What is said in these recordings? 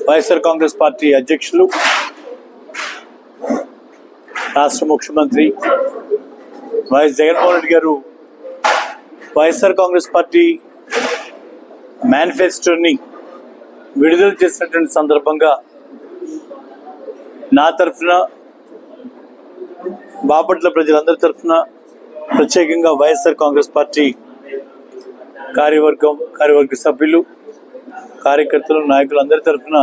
YSR Congress party అధ్యక్షులు, రాష్ట్ర ముఖ్యమంత్రి వైఎస్ జగన్మోహన్ రెడ్డి గారు వైఎస్ఆర్ కాంగ్రెస్ పార్టీ మేనిఫెస్టోని విడుదల చేసినటువంటి సందర్భంగా నా తరఫున, బాపట్ల ప్రజలందరి తరఫున, ప్రత్యేకంగా వైఎస్ఆర్ కాంగ్రెస్ పార్టీ కార్యవర్గ సభ్యులు, కార్యకర్తలు, నాయకులు అందరి తరఫున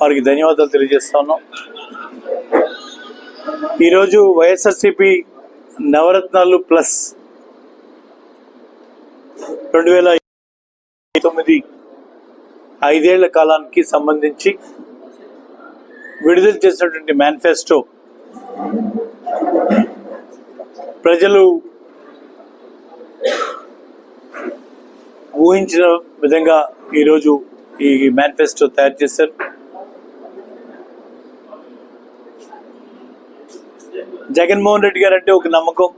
వారికి ధన్యవాదాలు తెలియజేస్తా ఉన్నాం. ఈరోజు వైఎస్ఆర్సీపీ నవరత్నాలు ప్లస్ 2029 5 ఏళ్ల కాలానికి సంబంధించి విడుదల చేసినటువంటి మేనిఫెస్టో ప్రజలు ఊహించిన విధంగా ఈరోజు ఈ మేనిఫెస్టో తయారు చేశారు. జగన్మోహన్ రెడ్డి గారు అంటే ఒక నమ్మకం,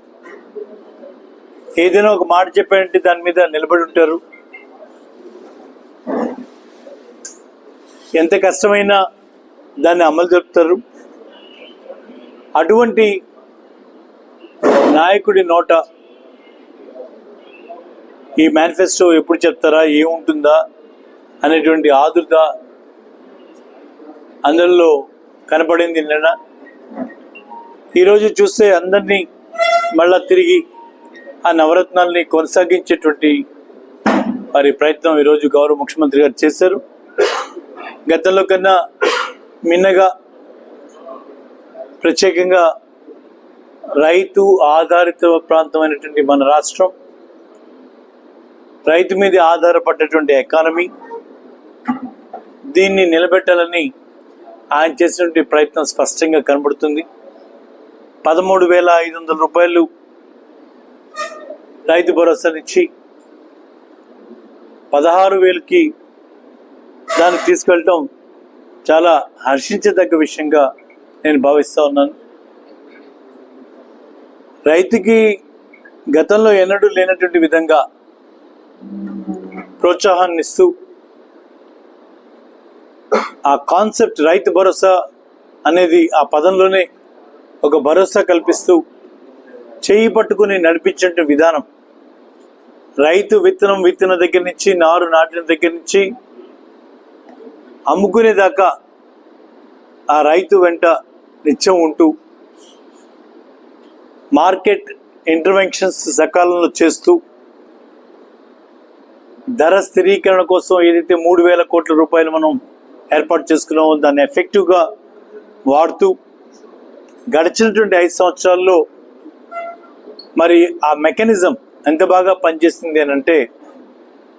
ఏదైనా ఒక మాట చెప్పారంటే దాని మీద నిలబడి ఉంటారు. ఎంత కష్టమైనా దాన్ని అమలు జరుపుతారు. అటువంటి నాయకుడి నోట ఈ మేనిఫెస్టో ఎప్పుడు చెప్తారా, ఏముంటుందా అనేటువంటి ఆదుర్ద అందరిలో కనపడింది. నిన్న ఈరోజు చూస్తే అందరినీ మళ్ళా తిరిగి ఆ నవరత్నాల్ని కొనసాగించేటువంటి వారి ప్రయత్నం ఈరోజు గౌరవ ముఖ్యమంత్రి గారు చేశారు. గతంలో కన్నా మిన్నగా ప్రత్యేకంగా రైతు ఆధారిత ప్రాంతమైనటువంటి మన రాష్ట్రం, రైతు మీద ఆధారపడ్డటువంటి ఎకానమీ, దీన్ని నిలబెట్టాలని ఆయన చేసినటువంటి ప్రయత్నం స్పష్టంగా కనబడుతుంది. 13,500 రూపాయలు రైతు భరోసానిచ్చి 16,000కి దాన్ని తీసుకెళ్ళటం చాలా హర్షించదగ్గ విషయంగా నేను భావిస్తూ ఉన్నాను. రైతుకి గతంలో ఎన్నడూ లేనటువంటి విధంగా ప్రోత్సాహాన్ని ఇస్తూ ఆ కాన్సెప్ట్ రైతు భరోసా అనేది ఆ పదంలోనే ఒక భరోసా కల్పిస్తూ చేయి పట్టుకుని నడిపించే విధానం, రైతు విత్తన దగ్గర నుంచి, నారు నాటిన దగ్గర నుంచి అమ్ముకునేదాకా ఆ రైతు వెంట నిత్యం ఉంటూ మార్కెట్ ఇంటర్వెన్షన్స్ సకాలంలో చేస్తూ ధర స్థిరీకరణ కోసం ఏదైతే 3,000 కోట్ల రూపాయలు మనం ఏర్పాటు చేసుకున్నామో దాన్ని ఎఫెక్టివ్గా వాడుతూ గడిచినటువంటి 5 సంవత్సరాల్లో మరి ఆ మెకానిజం ఎంత బాగా పనిచేస్తుంది అని అంటే,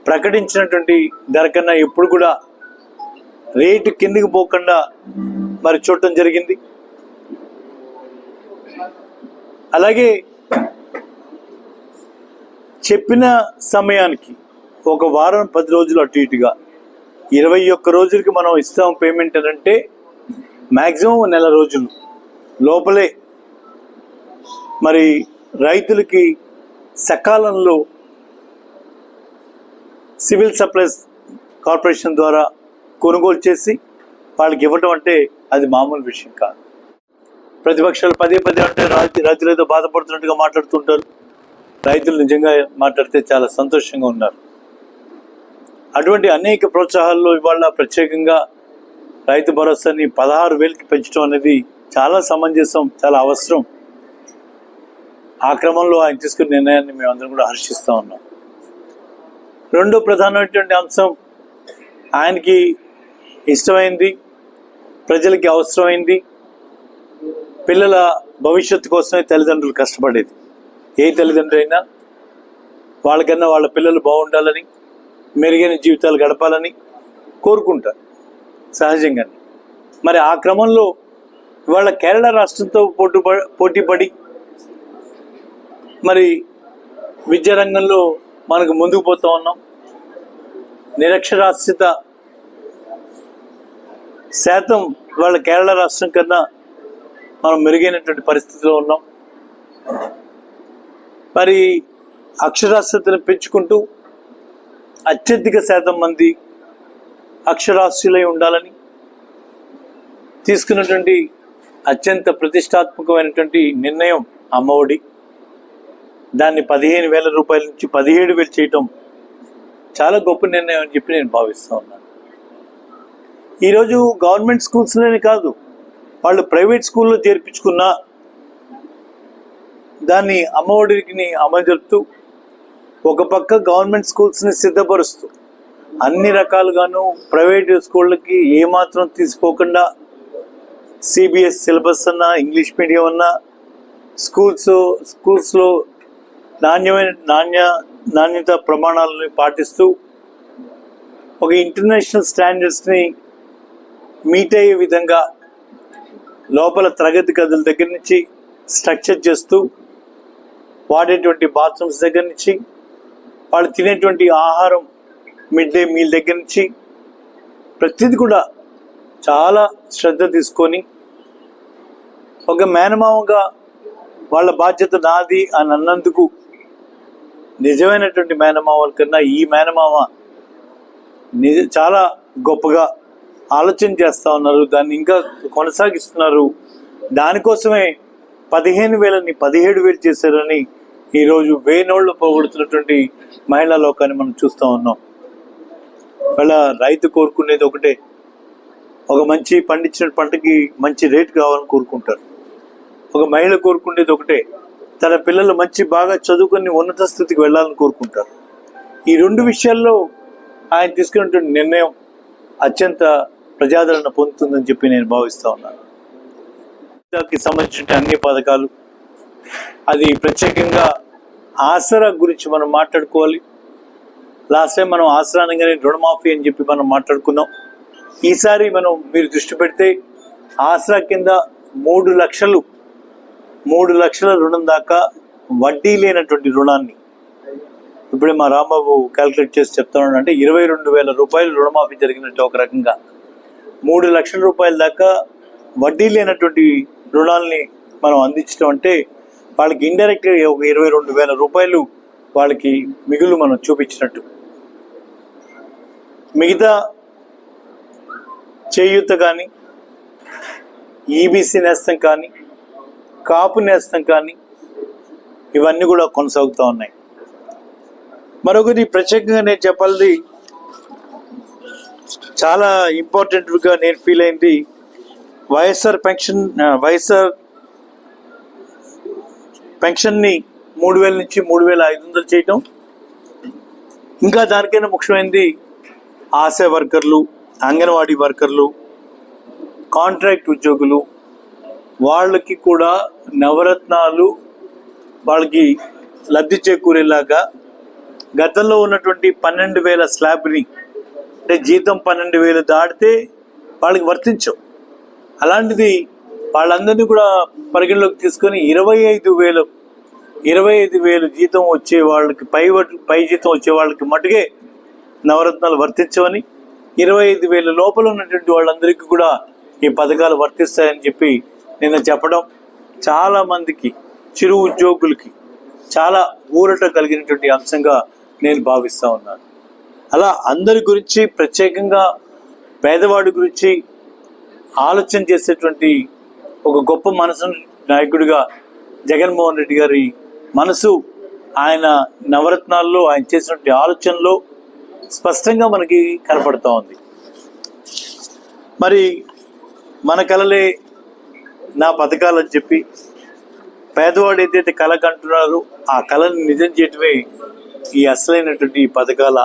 ప్రకటించినటువంటి ధర కన్నా ఎప్పుడు కూడా రేటు కిందికి పోకుండా మరి చూడటం జరిగింది. అలాగే చెప్పిన సమయానికి ఒక వారం 10 రోజులు అటు ఇటుగా 21 రోజులకి మనం ఇస్తాం పేమెంట్ అని అంటే, మ్యాక్సిమం 1 నెల రోజులు లోపలే మరి రైతులకి సకాలంలో సివిల్ సప్లైస్ కార్పొరేషన్ ద్వారా కొనుగోలు చేసి వాళ్ళకి ఇవ్వటం అంటే అది మామూలు విషయం కాదు. ప్రతిపక్షాలు పదే అంటే రైతులతో బాధపడుతున్నట్టుగా మాట్లాడుతుంటారు. రైతులు నిజంగా మాట్లాడితే చాలా సంతోషంగా ఉన్నారు. అటువంటి అనేక ప్రోత్సాహాల్లో ఇవాళ ప్రత్యేకంగా రైతు భరోసాని 16,000కి పెంచడం అనేది చాలా సమంజసం, చాలా అవసరం. ఆ క్రమంలో ఆయన తీసుకున్న నిర్ణయాన్ని మేమందరం కూడా హర్షిస్తూ ఉన్నాం. రెండో ప్రధానమైనటువంటి అంశం, ఆయనకి ఇష్టమైంది, ప్రజలకి అవసరమైంది, పిల్లల భవిష్యత్తు కోసమే తల్లిదండ్రులు కష్టపడేది. ఏ తల్లిదండ్రులు అయినా వాళ్ళకన్నా వాళ్ళ పిల్లలు బాగుండాలని, మెరుగైన జీవితాలు గడపాలని కోరుకుంటారు సహజంగానే. మరి ఆ క్రమంలో ఇవాళ కేరళ రాష్ట్రంతో పోటీపడి మరి విద్యారంగంలో మనకు ముందుకు పోతూ ఉన్నాం. నిరక్షరాస్యత శాతం వాళ్ళ కేరళ రాష్ట్రం కన్నా మనం మెరుగైనటువంటి పరిస్థితిలో ఉన్నాం. మరి అక్షరాస్యతను పెంచుకుంటూ అత్యధిక శాతం మంది అక్షరాస్యులై ఉండాలని, తీసుకున్నటువంటి అత్యంత ప్రతిష్టాత్మకమైనటువంటి నిర్ణయం అమ్మఒడి. దాన్ని 15,000 రూపాయల నుంచి 17,000 చేయటం చాలా గొప్ప నిర్ణయం అని చెప్పి నేను భావిస్తూ ఉన్నాను. ఈరోజు గవర్నమెంట్ స్కూల్స్లోనే కాదు, వాళ్ళు ప్రైవేట్ స్కూల్లో చేర్పించుకున్నా దాన్ని అమ్మఒడిని అమలు జరుపుతూ ఒక పక్క గవర్నమెంట్ స్కూల్స్ని సిద్ధపరుస్తూ అన్ని రకాలుగాను ప్రైవేట్ స్కూళ్ళకి ఏమాత్రం తీసుకోకుండా సిబిఎస్ సిలబస్ అన్నా, ఇంగ్లీష్ మీడియం అన్నా, స్కూల్స్లో నాణ్యత ప్రమాణాలను పాటిస్తూ ఒక ఇంటర్నేషనల్ స్టాండర్డ్స్ని మీట్ అయ్యే విధంగా లోపల తరగతి గదుల దగ్గర నుంచి స్ట్రక్చర్ చేస్తూ వాడేటువంటి బాత్రూమ్స్ దగ్గర నుంచి వాళ్ళు తినేటువంటి ఆహారం మిడ్ డే మీల్ దగ్గర నుంచి ప్రతిదీ కూడా చాలా శ్రద్ధ తీసుకొని ఒక మేనమామగా వాళ్ళ బాధ్యత నాది అని అన్నందుకు నిజమైనటువంటి మేనమామల కన్నా ఈ మేనమామ చాలా గొప్పగా ఆలోచన చేస్తూ ఉన్నారు, దాన్ని ఇంకా కొనసాగిస్తున్నారు. దానికోసమే 15,000ని 17,000 చేశారని ఈరోజు వేనోళ్ళు పోగొడుతున్నటువంటి మహిళా లోకాన్ని మనం చూస్తూ ఉన్నాం. వాళ్ళ రైతు కోరుకునేది ఒకటే, ఒక మంచి పండించిన పంటకి మంచి రేటు కావాలని కోరుకుంటారు. ఒక మహిళ కోరుకునేది ఒకటే, తన పిల్లలు బాగా చదువుకొని ఉన్నత స్థితికి వెళ్ళాలని కోరుకుంటారు. ఈ రెండు విషయాల్లో ఆయన తీసుకున్నటువంటి నిర్ణయం అత్యంత ప్రజాదరణ పొందుతుందని చెప్పి నేను భావిస్తూ ఉన్నాను. దానికి సంబంధించిన అన్ని పథకాలు, అది ప్రత్యేకంగా ఆసరా గురించి మనం మాట్లాడుకోవాలి. లాస్ట్ టైం మనం ఆసరా అనగానే రుణమాఫీ అని చెప్పి మనం మాట్లాడుకున్నాం. ఈసారి మీరు దృష్టి పెడితే ఆసరా కింద 3 లక్షల రుణం దాకా వడ్డీ లేనటువంటి రుణాన్ని ఇప్పుడే మా రాంబాబు క్యాల్కులేట్ చేసి చెప్తాను. అంటే 22,000 రూపాయలు రుణమాఫీ జరిగినట్టు ఒక రకంగా 3 లక్షల రూపాయల దాకా వడ్డీ లేనటువంటి రుణాలని మనం అందించడం అంటే వాళ్ళకి ఇండైరెక్ట్గా ఒక 22,000 రూపాయలు వాళ్ళకి మిగులు మనం చూపించినట్టు. మిగతా చేయూత కానీ, ఈబీసీ నేస్తం కానీ, కాపు నేస్తం కానీ ఇవన్నీ కూడా కొనసాగుతూ ఉన్నాయి. మరొకటి ప్రత్యేకంగా నేను చెప్పాలి, చాలా ఇంపార్టెంట్గా నేను ఫీల్ అయింది, వైఎస్ఆర్ పెన్షన్ని 3,000 నుంచి 3,500 చేయటం. ఇంకా దానికైనా ముఖ్యమైనది ఆశా వర్కర్లు, అంగన్వాడీ వర్కర్లు, కాంట్రాక్ట్ ఉద్యోగులు, వాళ్ళకి కూడా నవరత్నాలు వాళ్ళకి లబ్ధి చేకూరేలాగా గతంలో ఉన్నటువంటి 12,000 స్లాబ్ని, అంటే జీతం 12,000 దాటితే వాళ్ళకి వర్తించవు. అలాంటిది వాళ్ళందరినీ కూడా పరిగణలోకి తీసుకొని 25,000 జీతం వచ్చే వాళ్ళకి పై జీతం వచ్చే వాళ్ళకి మటుకే నవరత్నాలు వర్తించవని, 25,000 లోపల ఉన్నటువంటి వాళ్ళందరికీ కూడా ఈ పథకాలు వర్తిస్తాయని చెప్పి నిన్న చెప్పడం చాలా మందికి, చిరు ఉద్యోగులకి చాలా ఊరట కలిగినటువంటి అంశంగా నేను భావిస్తూ ఉన్నాను. అలా అందరి గురించి, ప్రత్యేకంగా పేదవాడి గురించి ఆలోచన చేసేటువంటి ఒక గొప్ప మనసు నాయకుడిగా జగన్మోహన్ రెడ్డి గారి మనసు, ఆయన నవరత్నాల్లో ఆయన చేసినటువంటి ఆలోచనలో స్పష్టంగా మనకి కనపడుతూ ఉంది. మరి మన కలలే నా పథకాలని చెప్పి పేదవాడు ఏదైతే కళ కంటున్నారో ఆ కళని నిజం చేయటమే ఈ అసలైనటువంటి పథకాల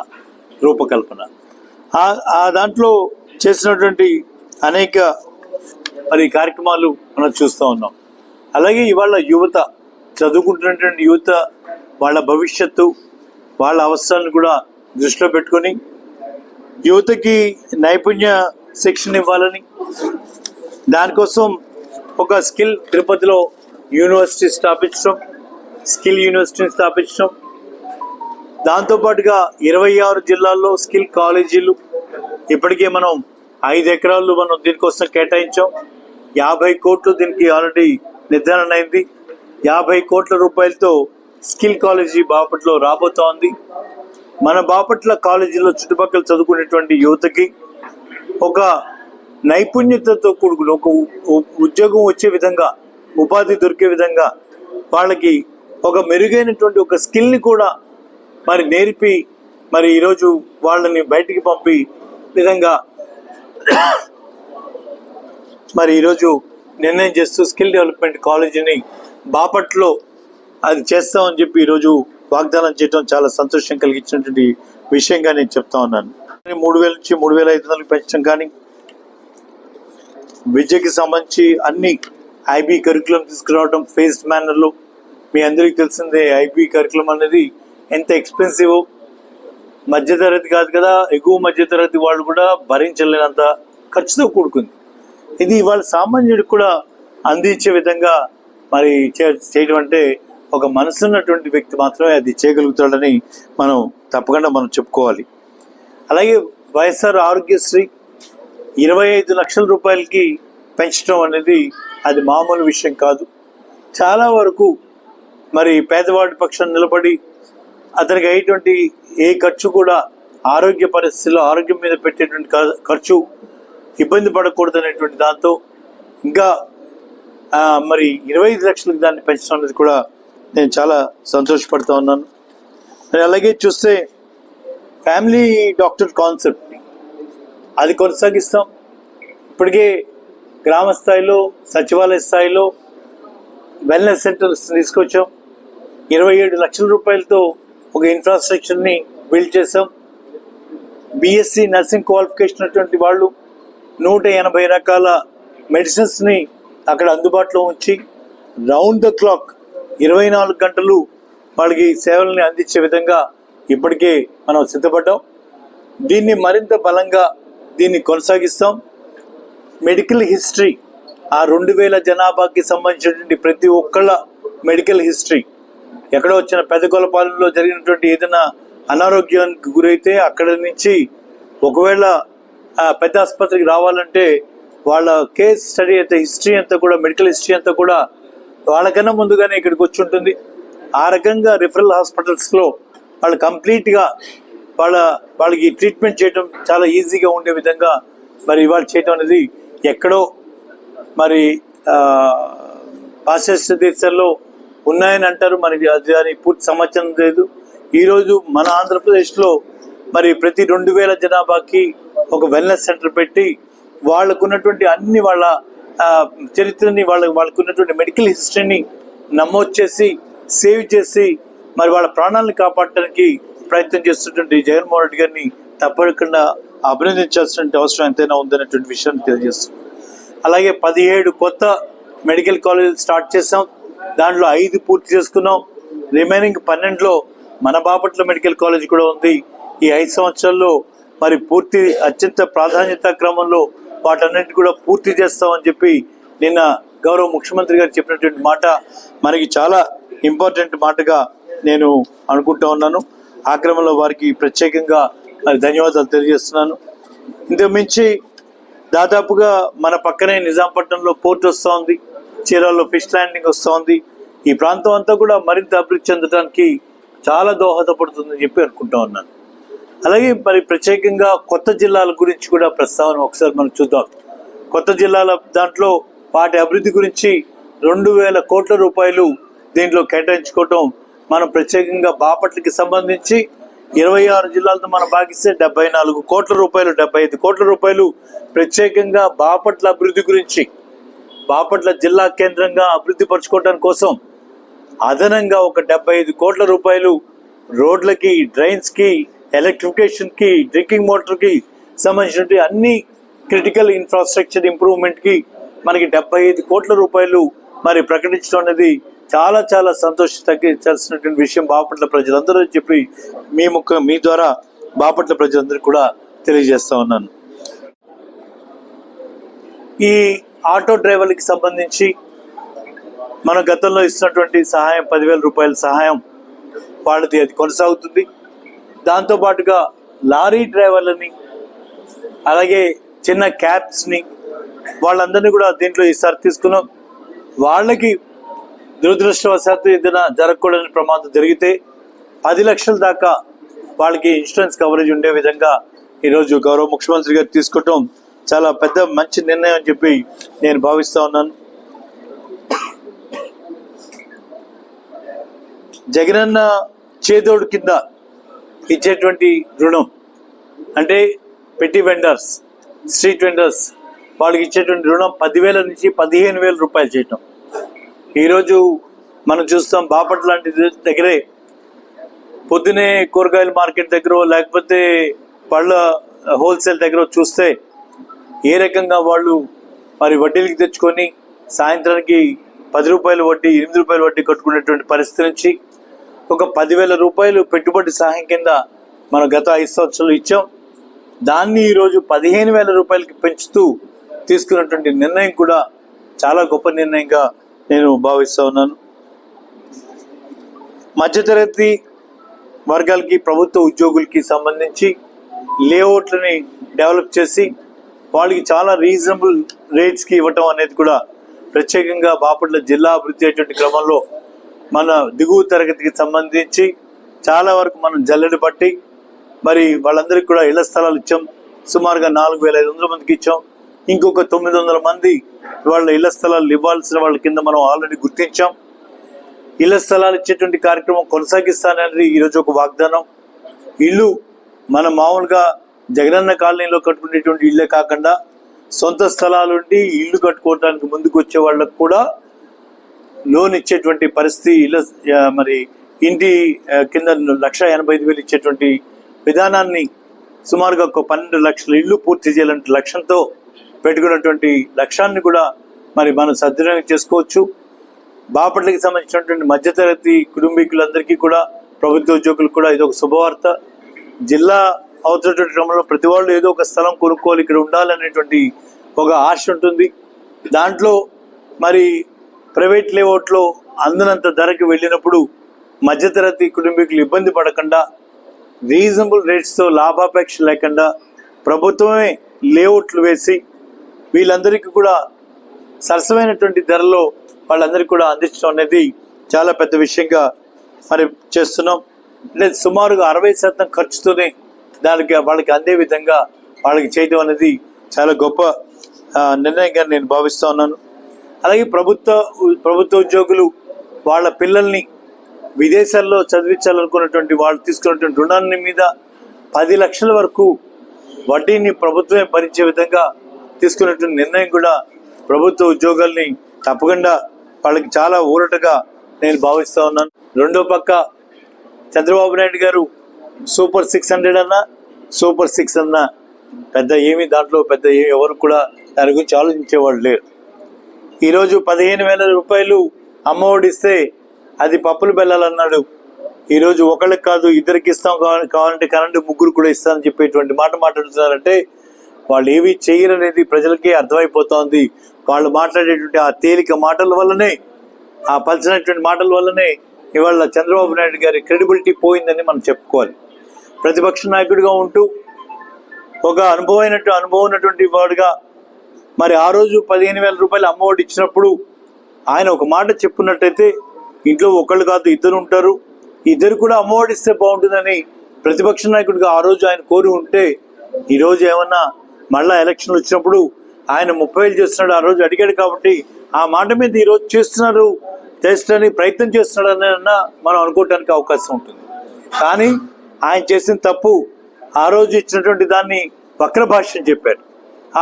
రూపకల్పన. ఆ దాంట్లో చేసినటువంటి అనేక కార్యక్రమాలు మనం చూస్తూ ఉన్నాం. అలాగే ఇవాళ యువత, చదువుకుంటున్నటువంటి యువత, వాళ్ళ భవిష్యత్తు, వాళ్ళ అవసరాలను కూడా దృష్టిలో పెట్టుకొని యువతకి నైపుణ్య శిక్షణ ఇవ్వాలని, దానికోసం ఒక స్కిల్ తిరుపతిలో యూనివర్సిటీ స్థాపించడం, స్కిల్ యూనివర్సిటీని స్థాపించడం, దాంతోపాటుగా 26 జిల్లాల్లో స్కిల్ కాలేజీలు, ఇప్పటికే మనం 5 ఎకరాలు మనం దీనికోసం కేటాయించాం. 50 కోట్లు దీనికి ఆల్రెడీ నిర్ధారణ అయింది. 50 కోట్ల రూపాయలతో స్కిల్ కాలేజీ బాపట్లలో రాబోతోంది. మన బాపట్ల కాలేజీలో చుట్టుపక్కల చదువుకునేటువంటి యువతకి ఒక నైపుణ్యతతో కూడుకుని ఒక ఉద్యోగం వచ్చే విధంగా, ఉపాధి దొరికే విధంగా వాళ్ళకి ఒక మెరుగైనటువంటి ఒక స్కిల్ని కూడా మరి నేర్పి మరి ఈరోజు వాళ్ళని బయటికి పంపి విధంగా మరి ఈరోజు నిర్ణయం చేస్తూ స్కిల్ డెవలప్మెంట్ కాలేజీని బాపట్లో అది చేస్తామని చెప్పి ఈరోజు వాగ్దానం చేయడం చాలా సంతోషం కలిగించినటువంటి విషయంగా నేను చెప్తా ఉన్నాను. 3,000 నుంచి 3,500 పెంచడం కానీ, విద్యకి సంబంధించి అన్ని ఐబీ కరికులం తీసుకురావడం ఫేస్డ్ మేనర్లో. మీ అందరికీ తెలిసిందే ఐబీ కరికులం అనేది ఎంత ఎక్స్పెన్సివ్. మధ్యతరగతి కాదు కదా, ఎగువ మధ్యతరగతి వాళ్ళు కూడా భరించలేనంత ఖర్చుతో కూడుకుంది. ఇది ఇవాళ సామాన్యుడికి కూడా అందించే విధంగా మరి చేయడం అంటే ఒక మనసున్నటువంటి వ్యక్తి మాత్రమే అది చేయగలుగుతాడని మనం చెప్పుకోవాలి. అలాగే వైఎస్ఆర్ ఆరోగ్యశ్రీ 25 లక్షల రూపాయలకి పెంచడం అనేది అది మామూలు విషయం కాదు. చాలా వరకు మరి పేదవాడి పక్షాన్ని నిలబడి అతనికి అయ్యేటువంటి ఏ ఖర్చు కూడా ఆరోగ్య పరిస్థితుల్లో ఆరోగ్యం మీద పెట్టేటువంటి ఖర్చు ఇబ్బంది పడకూడదు అనేటువంటి దాంతో ఇంకా మరి 25 లక్షలకు దాన్ని పెంచడం అనేది కూడా నేను చాలా సంతోషపడుతూ ఉన్నాను. అలాగే చూస్తే ఫ్యామిలీ డాక్టర్ కాన్సెప్ట్ని అది కొనసాగిస్తాం. ఇప్పటికే గ్రామ స్థాయిలో, సచివాలయ స్థాయిలో వెల్నెస్ సెంటర్స్ తీసుకొచ్చాం. 27 లక్షల రూపాయలతో ఒక ఇన్ఫ్రాస్ట్రక్చర్ని బిల్డ్ చేసాం. బీఎస్సీ నర్సింగ్ క్వాలిఫికేషన్ ఉన్నటువంటి వాళ్ళు 180 రకాల మెడిసిన్స్ని అక్కడ అందుబాటులో ఉంచి రౌండ్ ద క్లాక్ 24 గంటలు వాళ్ళకి సేవల్ని అందించే విధంగా ఇప్పటికే మనం సిద్ధపడ్డాం. దీన్ని మరింత బలంగా దీన్ని కొనసాగిస్తాం. మెడికల్ హిస్టరీ, ఆ 2,000 జనాభాకి సంబంధించినటువంటి ప్రతి ఒక్కళ్ళ మెడికల్ హిస్టరీ, ఎక్కడో వచ్చిన పెద్దగొల్లపాలెంలో జరిగినటువంటి ఏదైనా అనారోగ్యానికి గురైతే అక్కడ నుంచి ఒకవేళ పెద్ద ఆసుపత్రికి రావాలంటే వాళ్ళ కేస్ స్టడీ అయితే హిస్టరీ అంతా కూడా, మెడికల్ హిస్టరీ అంతా కూడా వాళ్ళకన్నా ముందుగానే ఇక్కడికి వచ్చి ఉంటుంది. ఆ రకంగా రిఫరల్ హాస్పిటల్స్లో వాళ్ళు కంప్లీట్గా వాళ్ళకి ట్రీట్మెంట్ చేయడం చాలా ఈజీగా ఉండే విధంగా మరి ఇవాళ చేయడం అనేది ఎక్కడో మరి పాశ్చాత్య దేశాల్లో ఉన్నాయని అంటారు. మరి దాని పూర్తి సమాచారం లేదు. ఈరోజు మన ఆంధ్రప్రదేశ్లో మరి ప్రతి 2,000 జనాభాకి ఒక వెల్నెస్ సెంటర్ పెట్టి వాళ్ళకున్నటువంటి అన్ని వాళ్ళ చరిత్రని వాళ్ళకున్నటువంటి మెడికల్ హిస్టరీని నమోదు చేసి సేవ్ చేసి మరి వాళ్ళ ప్రాణాలను కాపాడటానికి ప్రయత్నం చేస్తున్నటువంటి జగన్మోహన్ రెడ్డి గారిని తప్పకుండా అభినందించాల్సిన అవసరం ఎంతైనా ఉందనేటువంటి విషయాన్ని తెలియజేస్తుంది. అలాగే 17 కొత్త మెడికల్ కాలేజీలు స్టార్ట్ చేసాం. దాంట్లో 5 పూర్తి చేసుకున్నాం. రిమైనింగ్ 12లో మన బాపట్ల మెడికల్ కాలేజ్ కూడా ఉంది. ఈ 5 సంవత్సరాల్లో మరి పూర్తి అత్యంత ప్రాధాన్యత క్రమంలో వాటన్నిటి కూడా పూర్తి చేస్తామని చెప్పి నిన్న గౌరవ ముఖ్యమంత్రి గారు చెప్పినటువంటి మాట మనకి చాలా ఇంపార్టెంట్ మాటగా నేను అనుకుంటా ఉన్నాను. ఆ క్రమంలో వారికి ప్రత్యేకంగా మరి ధన్యవాదాలు తెలియజేస్తున్నాను. ఇంతకు మించి దాదాపుగా మన పక్కనే నిజాంపట్నంలో పోర్ట్ వస్తూ ఉంది, చీరాల్లో ఫిష్ ల్యాండింగ్ వస్తూ ఉంది. ఈ ప్రాంతం అంతా కూడా మరింత అభివృద్ధి చెందడానికి చాలా దోహదపడుతుందని చెప్పి అనుకుంటా ఉన్నాను. అలాగే మరి ప్రత్యేకంగా కొత్త జిల్లాల గురించి కూడా ప్రస్తావన ఒకసారి మనం చూద్దాం. కొత్త జిల్లాల దాంట్లో వాటి అభివృద్ధి గురించి 2,000 కోట్ల రూపాయలు దీంట్లో కేటాయించుకోవటం, మనం ప్రత్యేకంగా బాపట్లకి సంబంధించి 26 జిల్లాలతో మనం భాగిస్తే 74 కోట్ల రూపాయలు, 75 కోట్ల రూపాయలు ప్రత్యేకంగా బాపట్ల అభివృద్ధి గురించి, బాపట్ల జిల్లా కేంద్రంగా అభివృద్ధి పరచుకోవడం కోసం అదనంగా ఒక 75 కోట్ల రూపాయలు రోడ్లకి, డ్రైన్స్కి, ఎలక్ట్రిఫికేషన్కి, డ్రింకింగ్ వాటర్కి సంబంధించినటువంటి అన్ని క్రిటికల్ ఇన్ఫ్రాస్ట్రక్చర్ ఇంప్రూవ్మెంట్కి మనకి 75 కోట్ల రూపాయలు మరి ప్రకటించడం అనేది చాలా చాలా సంతోషించాల్సినటువంటి విషయం బాపట్ల ప్రజలందరూ చెప్పి మీ ద్వారా బాపట్ల ప్రజలందరూ కూడా తెలియజేస్తా ఉన్నాను. ఈ ఆటో డ్రైవర్లకి సంబంధించి మన గతంలో ఇస్తున్నటువంటి సహాయం 10,000 రూపాయల సహాయం వాళ్ళది అది కొనసాగుతుంది. దాంతోపాటుగా లారీ డ్రైవర్లని, అలాగే చిన్న క్యాబ్స్ని, వాళ్ళందరినీ కూడా దీంట్లో ఈసారి తీసుకున్నాం. వాళ్ళకి దురదృష్టవశాత్తు ఏదైనా జరగకూడని ప్రమాదం జరిగితే 10 లక్షల దాకా వాళ్ళకి ఇన్సూరెన్స్ కవరేజ్ ఉండే విధంగా ఈరోజు గౌరవ ముఖ్యమంత్రి గారు తీసుకోవటం చాలా పెద్ద మంచి నిర్ణయం అని చెప్పి నేను భావిస్తా ఉన్నాను. జగనన్న చేదోడు కింద ఇచ్చేటువంటి రుణం అంటే పెట్టి వెండర్స్, స్ట్రీట్ వెండర్స్ వాళ్ళకి ఇచ్చేటువంటి రుణం 10,000 నుంచి 15,000 రూపాయలు చేయటం. ఈరోజు మనం చూస్తాం బాపట్ల లాంటి దగ్గరే పొద్దునే కూరగాయల మార్కెట్ దగ్గర లేకపోతే పళ్ళ హోల్సేల్ దగ్గర చూస్తే ఏ రకంగా వాళ్ళు మరి వడ్డీలకి తెచ్చుకొని సాయంత్రానికి 10 రూపాయల వడ్డీ 8 రూపాయల వడ్డీ కట్టుకునేటువంటి పరిస్థితి నుంచి ఒక 10,000 రూపాయలు పెట్టుబడి సహాయం కింద మనం గత 5 సంవత్సరాలు ఇచ్చాం. దాన్ని ఈరోజు 15,000 రూపాయలకి పెంచుతూ తీసుకున్నటువంటి నిర్ణయం కూడా చాలా గొప్ప నిర్ణయంగా నేను భావిస్తా ఉన్నాను. మధ్యతరగతి వర్గాలకి ప్రభుత్వ ఉద్యోగులకి సంబంధించి లేఅవుట్లని డెవలప్ చేసి వాళ్ళకి చాలా రీజనబుల్ రేట్స్కి ఇవ్వటం అనేది కూడా ప్రత్యేకంగా బాపట్ల జిల్లా అభివృద్ధి అయ్యేటువంటి క్రమంలో మన దిగువ తరగతికి సంబంధించి చాలా వరకు మనం జల్లెడ పట్టి మరి వాళ్ళందరికీ కూడా ఇళ్ల స్థలాలు ఇచ్చాం. సుమారుగా 4,500 మందికి ఇచ్చాం. ఇంకొక 900 మంది వాళ్ళ ఇళ్ల స్థలాలు ఇవ్వాల్సిన వాళ్ళ కింద మనం ఆల్రెడీ గుర్తించాం. ఇళ్ల స్థలాలు ఇచ్చేటువంటి కార్యక్రమం కొనసాగిస్తానని ఈరోజు ఒక వాగ్దానం. ఇల్లు మనం మామూలుగా జగనన్న కాలనీలో కట్టుకునేటువంటి ఇళ్ళే కాకుండా సొంత స్థలాలుండి ఇల్లు కట్టుకోవడానికి ముందుకు వచ్చే వాళ్ళకు కూడా లోన్ ఇచ్చేటువంటి పరిస్థితి, ఇళ్ళ మరి ఇంటి కింద 1,85,000 ఇచ్చేటువంటి విధానాన్ని సుమారుగా ఒక 12 లక్షల ఇల్లు పూర్తి చేయాలంటే లక్ష్యంతో పెట్టుకున్నటువంటి లక్ష్యాన్ని కూడా మరి మనం సద్వినియోగం చేసుకోవచ్చు. బాపట్లకి సంబంధించినటువంటి మధ్యతరగతి కుటుంబీకులందరికీ కూడా ప్రభుత్వ ఉద్యోగులు కూడా ఇది ఒక శుభవార్త. జిల్లా అవుతున్నటువంటి క్రమంలో ప్రతి వాళ్ళు ఏదో ఒక స్థలం కొనుక్కోవాలి, ఇక్కడ ఉండాలనేటువంటి ఒక ఆశ ఉంటుంది. దాంట్లో మరి ప్రైవేట్ లేఅవుట్లో అందనంత ధరకి వెళ్ళినప్పుడు మధ్యతరగతి కుటుంబీకులు ఇబ్బంది పడకుండా రీజనబుల్ రేట్స్తో లాభాపేక్ష లేకుండా ప్రభుత్వమే లేఅవుట్లు వేసి వీళ్ళందరికీ కూడా సరసమైనటువంటి ధరలో వాళ్ళందరికీ కూడా అందించడం అనేది చాలా పెద్ద విషయంగా మరి చేస్తున్నాం. అంటే సుమారుగా 60% ఖర్చుతోనే దానికి వాళ్ళకి అందే విధంగా వాళ్ళకి చేయడం అనేది చాలా గొప్ప నిర్ణయంగా నేను భావిస్తూ ఉన్నాను. అలాగే ప్రభుత్వ ఉద్యోగులు వాళ్ళ పిల్లల్ని విదేశాల్లో చదివించాలనుకున్నటువంటి వాళ్ళు తీసుకున్నటువంటి రుణాన్ని మీద 10 లక్షల వరకు వడ్డీని ప్రభుత్వమే భరించే విధంగా తీసుకున్నటువంటి నిర్ణయం కూడా ప్రభుత్వ ఉద్యోగాల్ని తప్పకుండా వాళ్ళకి చాలా ఊరటగా నేను భావిస్తూ ఉన్నాను. రెండో పక్క చంద్రబాబు నాయుడు గారు సూపర్ 600 అన్నా సూపర్ 6 అన్నా పెద్ద ఏమి దాంట్లో పెద్ద ఎవరు కూడా దాని గురించి ఆలోచించేవాళ్ళు లేరు. ఈరోజు 15,000 రూపాయలు అమ్మఒడి ఇస్తే అది పప్పులు బెల్లాలన్నాడు. ఈరోజు ఒకళ్ళకి కాదు ఇద్దరికి ఇస్తాం, కావాలంటే కరెంటు ముగ్గురు కూడా ఇస్తామని చెప్పేటువంటి మాట మాట్లాడుతున్నారంటే వాళ్ళు ఏవి చేయరనేది ప్రజలకే అర్థమైపోతోంది. వాళ్ళు మాట్లాడేటువంటి ఆ తేలిక మాటల వల్లనే, ఆ పలిచినటువంటి మాటల వల్లనే ఇవాళ చంద్రబాబు నాయుడు గారి క్రెడిబిలిటీ పోయిందని మనం చెప్పుకోవాలి. ప్రతిపక్ష నాయకుడిగా ఉంటూ ఒక అనుభవం ఉన్నటువంటి వాడుగా మరి ఆ రోజు 15,000 రూపాయలు అమ్మఒడి ఇచ్చినప్పుడు ఆయన ఒక మాట చెప్పున్నట్టయితే ఇంట్లో ఒకళ్ళు కాదు ఇద్దరు ఉంటారు, ఇద్దరు కూడా అమ్మఒడి ఇస్తే బాగుంటుందని ప్రతిపక్ష నాయకుడిగా ఆ రోజు ఆయన కోరి ఉంటే ఈరోజు ఏమన్నా మళ్ళా ఎలక్షన్లు వచ్చినప్పుడు ఆయన 30,000 చేస్తున్నాడు ఆ రోజు అడిగాడు కాబట్టి ఆ మాట మీద ఈరోజు చేస్తానికి ప్రయత్నం చేస్తున్నాడని మనం అనుకోవటానికి అవకాశం ఉంటుంది. కానీ ఆయన చేసిన తప్పు ఆ రోజు ఇచ్చినటువంటి దాన్ని వక్ర భాష్యం చెప్పాడు.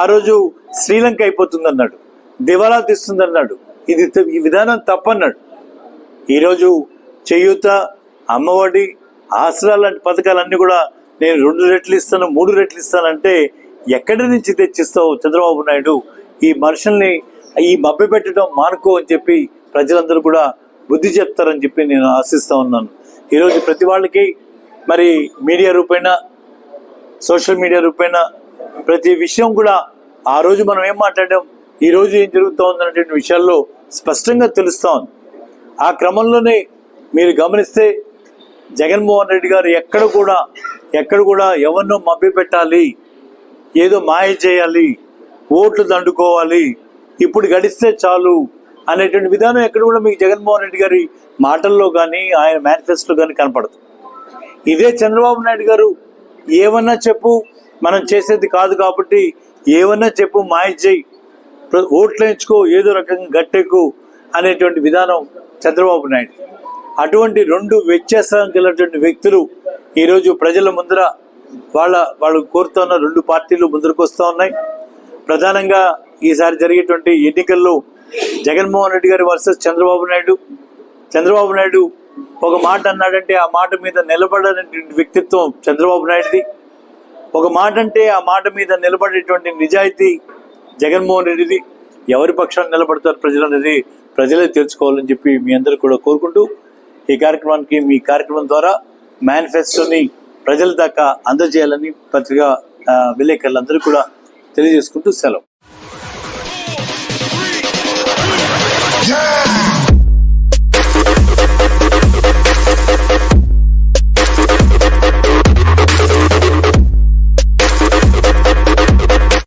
ఆ రోజు శ్రీలంక అయిపోతుంది అన్నాడు, దివాలా తీస్తుంది అన్నాడు. ఈ విధానం తప్పన్నాడు. ఈరోజు చేయూత, అమ్మఒడి, ఆసరా లాంటి పథకాలన్నీ కూడా నేను 2 రెట్లు ఇస్తాను 3 రెట్లు ఇస్తానంటే ఎక్కడి నుంచి తెచ్చిస్తావు చంద్రబాబు నాయుడు? ఈ మనుషుల్ని ఈ మభ్య పెట్టడం మానుకో అని చెప్పి ప్రజలందరూ కూడా బుద్ధి చెప్తారని చెప్పి నేను ఆశిస్తూ ఉన్నాను. ఈరోజు ప్రతి వాళ్ళకి మరి మీడియా రూపేణ, సోషల్ మీడియా రూపేణ ప్రతి విషయం కూడా ఆ రోజు మనం ఏం మాట్లాడాం, ఈ రోజు ఏం జరుగుతూ ఉందనేటువంటి విషయాల్లో స్పష్టంగా తెలుస్తూ ఉంది. ఆ క్రమంలోనే మీరు గమనిస్తే జగన్మోహన్ రెడ్డి గారు ఎక్కడ కూడా ఎవరినో మభ్య పెట్టాలి, ఏదో మాయ చేయాలి, ఓట్లు దండుకోవాలి, ఇప్పుడు గడిస్తే చాలు అనేటువంటి విధానం ఎక్కడ కూడా మీకు జగన్మోహన్ రెడ్డి గారి మాటల్లో కానీ ఆయన మేనిఫెస్టోలో కానీ కనపడదు. ఇదే చంద్రబాబు నాయుడు గారు ఏమన్నా చెప్పు మనం చేసేది కాదు కాబట్టి ఏమన్నా చెప్పు, మాయ చేయి, ఓట్లు ఎంచుకో, ఏదో రకంగా గట్టెక్కు అనేటువంటి విధానం చంద్రబాబు నాయుడు. అటువంటి రెండు వ్యత్యాసం కలిగినటువంటి వ్యక్తులు ఈరోజు ప్రజల ముందర వాళ్ళు కోరుతున్న రెండు పార్టీలు ముందరకు వస్తూ ఉన్నాయి. ప్రధానంగా ఈసారి జరిగేటువంటి ఎన్నికల్లో జగన్మోహన్ రెడ్డి గారి వర్సెస్ చంద్రబాబు నాయుడు. చంద్రబాబు నాయుడు ఒక మాట అన్నాడంటే ఆ మాట మీద నిలబడేటువంటి వ్యక్తిత్వం చంద్రబాబు నాయుడుది. ఒక మాట అంటే ఆ మాట మీద నిలబడేటువంటి నిజాయితీ జగన్మోహన్ రెడ్డిది. ఎవరి పక్షాన్ని నిలబడతారు ప్రజలు అనేది ప్రజలే తెలుసుకోవాలని చెప్పి మీ అందరూ కూడా కోరుకుంటూ, ఈ కార్యక్రమం ద్వారా మేనిఫెస్టోని ప్రజల దాకా అందజేయాలని పత్రికా విలేకరులందరూ కూడా తెలియజేసుకుంటూ సెలవు.